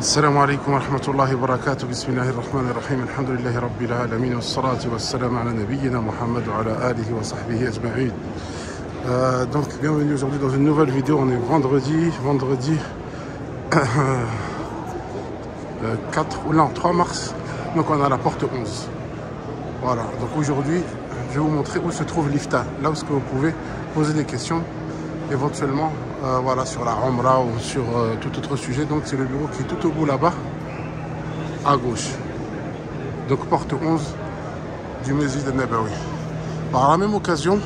السلام عليكم ورحمة الله وبركاته. بسم الله الرحمن الرحيم. الحمد لله رب العالمين والصلاة والسلام على نبينا محمد وعلى آله وصحبه أجمعين. Donc bienvenue aujourd'hui dans une nouvelle vidéo. On est vendredi 3 mars. Donc on est à la porte 11. Voilà, donc aujourd'hui je vais vous montrer où se trouve l'Ifta, là où vous pouvez poser des questions éventuellement voilà, sur la Umrah ou sur tout autre sujet. Donc c'est le bureau qui est tout au bout là-bas, à gauche. Donc porte 11 du Masjid al-Nabawi. Par la même occasion,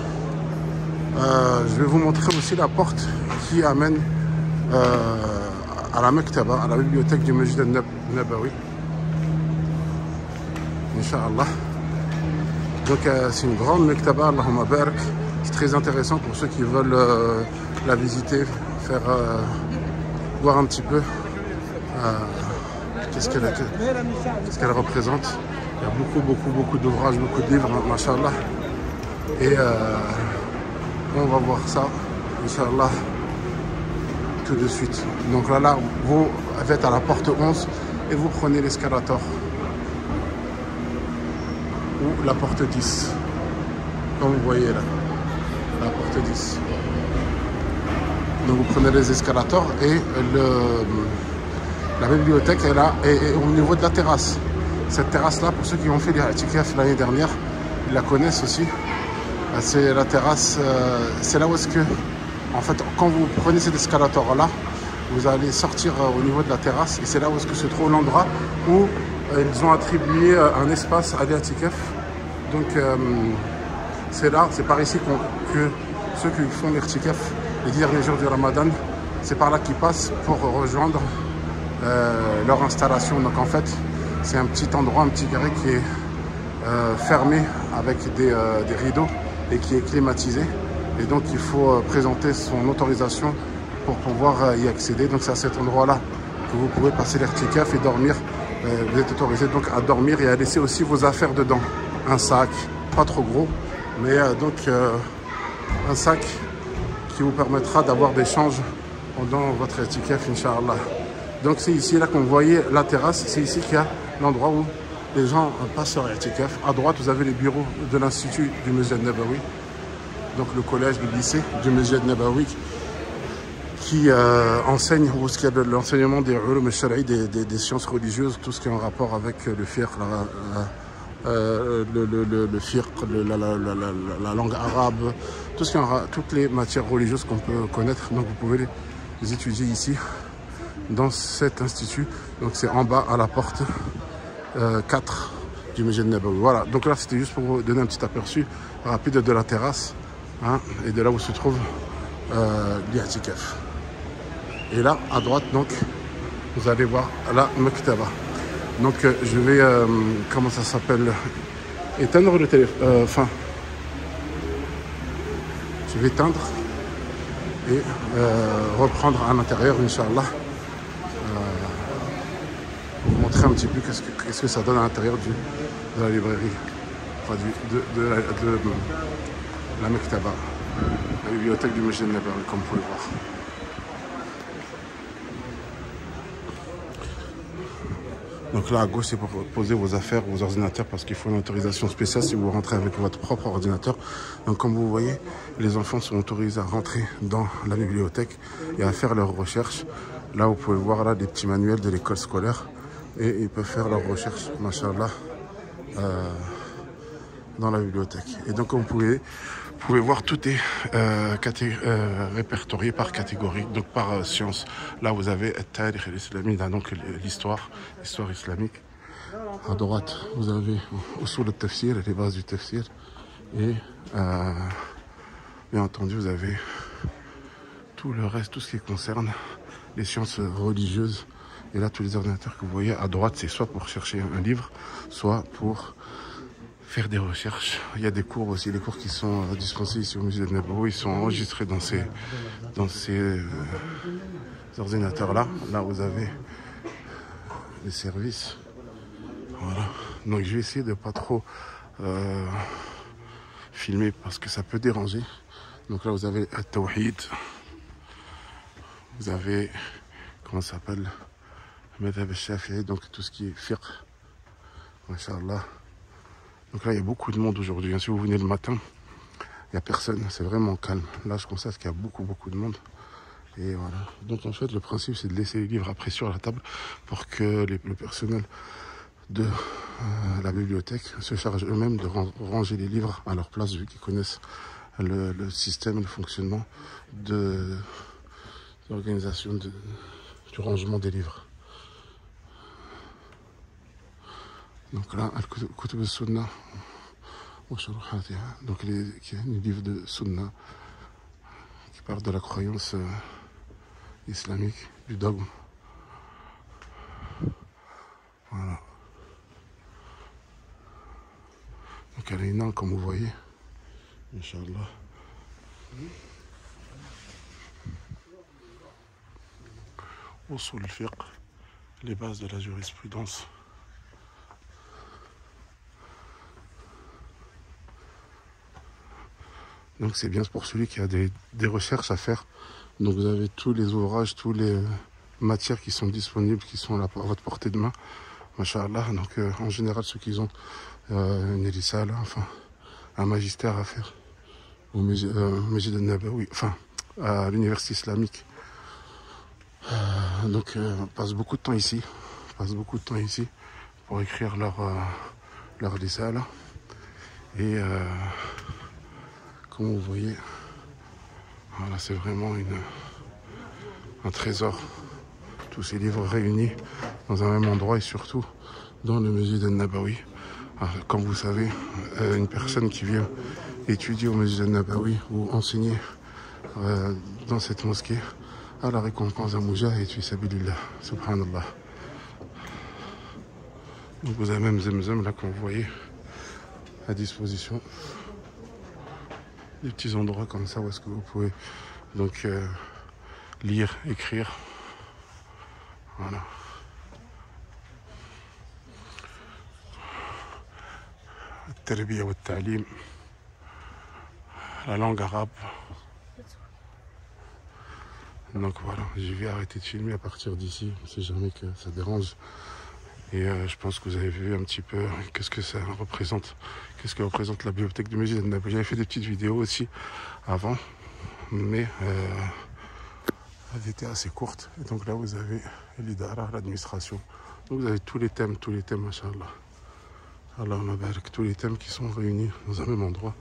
je vais vous montrer aussi la porte qui amène à la Mektaba, à la bibliothèque du Masjid al-Nabawi. Inch'Allah. Donc c'est une grande Mektaba, Allahumma barak. C'est très intéressant pour ceux qui veulent la visiter, faire voir un petit peu qu'est-ce qu'elle représente. Il y a beaucoup d'ouvrages, beaucoup de livres, mashallah. Et on va voir ça, Inch'Allah, tout de suite. Donc là, vous êtes à la porte 11 et vous prenez l'escalator. Ou la porte 10. Comme vous voyez là. La porte 10. Donc vous prenez les escalators et la bibliothèque est au niveau de la terrasse. Cette terrasse là, pour ceux qui ont fait l'I'tikaf l'année dernière, ils la connaissent aussi. C'est la terrasse, c'est là où est-ce que, en fait, quand vous prenez cet escalator là, vous allez sortir au niveau de la terrasse et c'est là où est-ce que se trouve l'endroit où ils ont attribué un espace à l'I'tikaf. Donc c'est là, c'est par ici que ceux qui font l'I'tikaf les derniers jours du Ramadan, c'est par là qu'ils passent pour rejoindre leur installation. Donc en fait, c'est un petit endroit, un petit carré qui est fermé avec des rideaux et qui est climatisé. Et donc il faut présenter son autorisation pour pouvoir y accéder. Donc c'est à cet endroit-là que vous pouvez passer l'I'tikaf et dormir. Vous êtes autorisé donc à dormir et à laisser aussi vos affaires dedans. Un sac, pas trop gros, mais donc un sac qui vous permettra d'avoir des changes pendant votre I'tikaf, Inch'Allah. Donc c'est ici là qu'on voyait la terrasse, c'est ici qu'il y a l'endroit où les gens passent leur I'tikaf. À droite, vous avez les bureaux de l'Institut du Masjid al-Nabawi, donc le collège, le lycée du Masjid al-Nabawi, qui enseigne, ou ce qu'il y a de l'enseignement des ulum al-shar'i, des sciences religieuses, tout ce qui est en rapport avec le fiqh, le fiqh, la langue arabe, toutes les matières religieuses qu'on peut connaître. Donc vous pouvez les étudier ici, dans cet institut. Donc c'est en bas à la porte 4 du Masjid al-Nabawi. Voilà, donc là c'était juste pour vous donner un petit aperçu rapide de la terrasse, hein, et de là où se trouve l'I'tikaf. Et là, à droite, donc, vous allez voir la Mektaba. Donc, je vais, comment ça s'appelle, éteindre le téléphone. Enfin, je vais éteindre et reprendre à l'intérieur, Inch'Allah. Pour vous montrer un petit peu qu'est-ce que ça donne à l'intérieur de la librairie, enfin, de la Mektaba, la bibliothèque du Masjid al-Nabawi, comme vous pouvez voir. Donc là à gauche c'est pour poser vos affaires, vos ordinateurs, parce qu'il faut une autorisation spéciale si vous rentrez avec votre propre ordinateur. Donc comme vous voyez, les enfants sont autorisés à rentrer dans la bibliothèque et à faire leurs recherches. Là vous pouvez voir là des petits manuels de l'école scolaire et ils peuvent faire leurs recherches, machallah, dans la bibliothèque. Et donc comme vous pouvez voir, tout est répertorié par catégorie, donc par science. Là, vous avez Tarikh al-Islami, donc l'histoire islamique. À droite, vous avez Usul al-Tafsir, les bases du Tafsir. Et bien entendu, vous avez tout le reste, tout ce qui concerne les sciences religieuses. Et là, tous les ordinateurs que vous voyez à droite, c'est soit pour chercher un livre, soit pour faire des recherches. Il y a des cours aussi, les cours qui sont dispensés ici au Masjid al-Nabawi, ils sont enregistrés dans ces ordinateurs-là. Là, vous avez les services. Voilà. Donc, je vais essayer de pas trop filmer parce que ça peut déranger. Donc là, vous avez At-Tawhid. Vous avez, comment ça s'appelle, Madhab al-Shafi'i, donc tout ce qui est fiqh. Masha'Allah. Donc là, il y a beaucoup de monde aujourd'hui. Si vous venez le matin, il n'y a personne. C'est vraiment calme. Là, je constate qu'il y a beaucoup de monde. Et voilà. Donc en fait, le principe, c'est de laisser les livres après sur la table pour que le personnel de la bibliothèque se charge eux-mêmes de ranger les livres à leur place, vu qu'ils connaissent le système, le fonctionnement de l'organisation du rangement des livres. Donc là, Al-Kutub al-Sunnah, donc les livres de Sunnah qui parlent de la croyance islamique, du dogme. Voilà. Donc elle est énorme comme vous voyez. Inch'Allah. Usul al-fiqh, les bases de la jurisprudence. Donc c'est bien pour celui qui a des recherches à faire. Donc vous avez tous les ouvrages, toutes les matières qui sont disponibles, qui sont là à votre portée de main. Masha'Allah. Donc en général ceux qui ont une risala, enfin un magistère à faire au Masjid al-Nabawi, enfin à l'université islamique. Donc on passe beaucoup de temps ici. Pour écrire leur risala. Et comme vous voyez, voilà, c'est vraiment un trésor. Tous ces livres réunis dans un même endroit et surtout dans le Masjid al-Nabawi. Comme vous savez, une personne qui vient étudier au Masjid al-Nabawi ou enseigner dans cette mosquée a la récompense d'un mujahid fi sabilillah, subhanallah. Donc vous avez même Zemzem là qu'on voyait à disposition. Des petits endroits comme ça où est-ce que vous pouvez donc lire, écrire. Voilà. Al-Tarbiya wa al-Ta'lim, la langue arabe. Donc voilà, je vais arrêter de filmer à partir d'ici, si jamais que ça dérange. Et je pense que vous avez vu un petit peu qu'est-ce que ça représente, qu'est-ce que représente la bibliothèque du Masjid al-Nabawi. J'avais fait des petites vidéos aussi avant, mais elles étaient assez courtes. Et donc là, vous avez l'idara, l'administration. Donc vous avez tous les thèmes, machallah. Allah mabarak, tous les thèmes qui sont réunis dans un même endroit.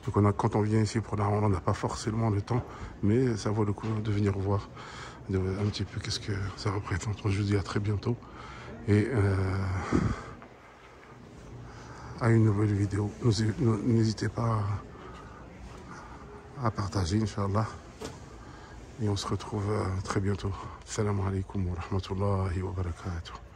Donc quand on vient ici pour la rendre, on n'a pas forcément le temps, mais ça vaut le coup de venir voir un petit peu qu'est-ce que ça représente. Je vous dis à très bientôt et à une nouvelle vidéo. N'hésitez pas à partager, Inch'Allah. Et on se retrouve très bientôt. Salam alaikum wa rahmatullahi wa barakatuh.